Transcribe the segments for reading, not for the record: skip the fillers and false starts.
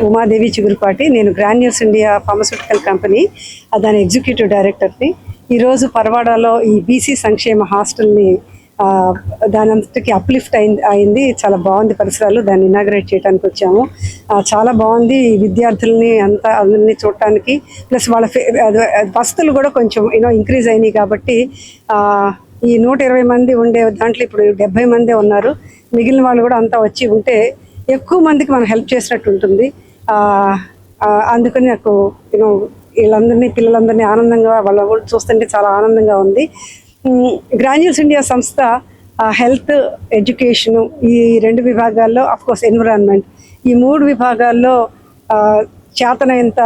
ఉమాదేవి చిగురుపాటి. నేను granules India pharmaceutical company దాని executive డైరెక్టర్ని. ఈరోజు పరవాడలో ఈ బీసీ సంక్షేమ హాస్టల్ని దాని అంతటికి అప్లిఫ్ట్ అయింది. చాలా బాగుంది పరిసరాలు. దాన్ని ఇనాగ్రేట్ చేయడానికి వచ్చాము. చాలా బాగుంది. విద్యార్థుల్ని అందరినీ చూడటానికి ప్లస్ వాళ్ళ వసతులు కూడా కొంచెం ఇంక్రీజ్ అయినాయి కాబట్టి ఈ 120 మంది ఉండే దాంట్లో ఇప్పుడు 70 మందే ఉన్నారు. మిగిలిన వాళ్ళు కూడా అంతా వచ్చి ఉంటే ఎక్కువ మందికి మనం హెల్ప్ చేసినట్టు ఉంటుంది. అందుకని నాకు పిల్లలందరినీ ఆనందంగా వాళ్ళ చూస్తుంటే చాలా ఆనందంగా ఉంది. గ్రాన్యూల్స్ ఇండియా సంస్థ హెల్త్, ఎడ్యుకేషను ఈ 2 విభాగాల్లో, అఫ్కోర్స్ ఎన్విరాన్మెంట్, ఈ 3 విభాగాల్లో చేతనైనంత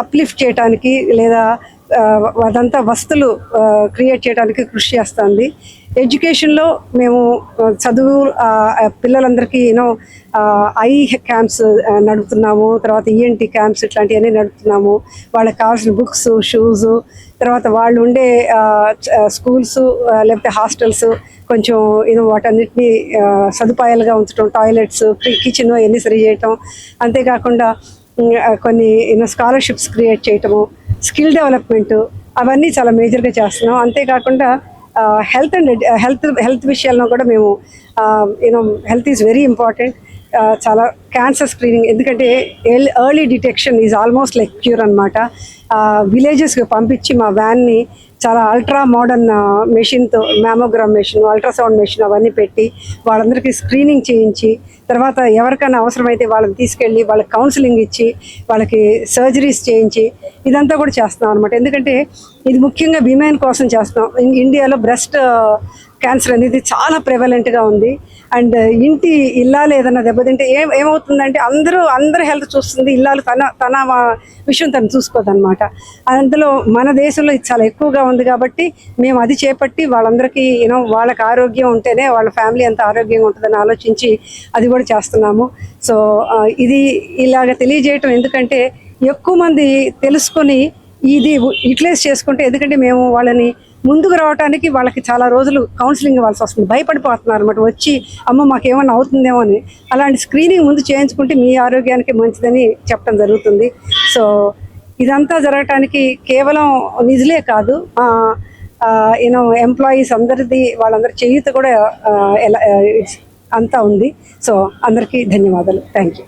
అప్లిఫ్ట్ చేయడానికి లేదా అదంతా వస్తువులు క్రియేట్ చేయడానికి కృషి చేస్తుంది. ఎడ్యుకేషన్లో మేము చదువు పిల్లలందరికీ ఐ క్యాంప్స్ నడుపుతున్నాము. తర్వాత ఈఎన్టీ క్యాంప్స్ ఇట్లాంటివన్నీ నడుపుతున్నాము. వాళ్ళకి కావాల్సిన బుక్స్, షూస్, తర్వాత వాళ్ళు ఉండే స్కూల్స్ లేకపోతే హాస్టల్స్ కొంచెం వాటన్నిటిని సదుపాయాలుగా ఉంచడం, టాయిలెట్స్, కిచెన్ అవన్నీ సరి చేయటం. అంతేకాకుండా కొన్ని స్కాలర్షిప్స్ క్రియేట్ చేయటము, స్కిల్ డెవలప్మెంట్, అవన్నీ చాలా మేజర్గా చేస్తున్నాం. అంతేకాకుండా హెల్త్ విషయాల్లో కూడా మేము హెల్త్ ఈజ్ వెరీ ఇంపార్టెంట్. చాలా క్యాన్సర్ స్క్రీనింగ్, ఎందుకంటే early detection is almost like cure అనమాట. విలేజెస్కి పంపించి మా వ్యాన్ని చాలా అల్ట్రా మోడర్న్ మెషిన్తో, మ్యామోగ్రామ్ మెషిన్, అల్ట్రాసౌండ్ మెషిన్ అవన్నీ పెట్టి వాళ్ళందరికీ స్క్రీనింగ్ చేయించి, తర్వాత ఎవరికైనా అవసరమైతే వాళ్ళని తీసుకెళ్ళి వాళ్ళకి కౌన్సిలింగ్ ఇచ్చి వాళ్ళకి సర్జరీస్ చేయించి ఇదంతా కూడా చేస్తున్నాం అనమాట. ఎందుకంటే ఇది ముఖ్యంగా విమెన్ కోసం చేస్తున్నాం. ఇండియాలో బ్రెస్ట్ క్యాన్సర్ అనేది చాలా ప్రివలెంట్గా ఉంది. అండ్ ఇంటి ఇల్లాలు ఏదైనా దెబ్బతింటే ఏమవుతుందంటే అందరూ హెల్త్ చూస్తుంది, ఇల్లాలు తన విషయం తను చూసుకోదన్నమాట. అందులో మన దేశంలో ఇది చాలా ఎక్కువగా ఉంది కాబట్టి మేము అది చేపట్టి వాళ్ళందరికీ వాళ్ళకి ఆరోగ్యం ఉంటేనే వాళ్ళ ఫ్యామిలీ అంత ఆరోగ్యంగా ఉంటుందని ఆలోచించి అది కూడా చేస్తున్నాము. సో ఇది ఇలాగ తెలియజేయటం ఎందుకంటే ఎక్కువ మంది తెలుసుకొని ఇది యూటిలైజ్ చేసుకుంటే, ఎందుకంటే మేము వాళ్ళని ముందుకు రావడానికి వాళ్ళకి చాలా రోజులు కౌన్సిలింగ్ ఇవ్వాల్సి వస్తుంది. భయపడిపోతున్నారు అన్నమాట. వచ్చి అమ్మ మాకేమన్నా అవుతుందేమో అని. అలాంటి స్క్రీనింగ్ ముందు చేయించుకుంటే మీ ఆరోగ్యానికి మంచిదని చెప్పడం జరుగుతుంది. సో ఇదంతా జరగటానికి కేవలం నిధులే కాదు, ఎంప్లాయీస్ అందరిది, వాళ్ళందరి చేయూత కూడా అంతా ఉంది. సో అందరికీ ధన్యవాదాలు. Thank you.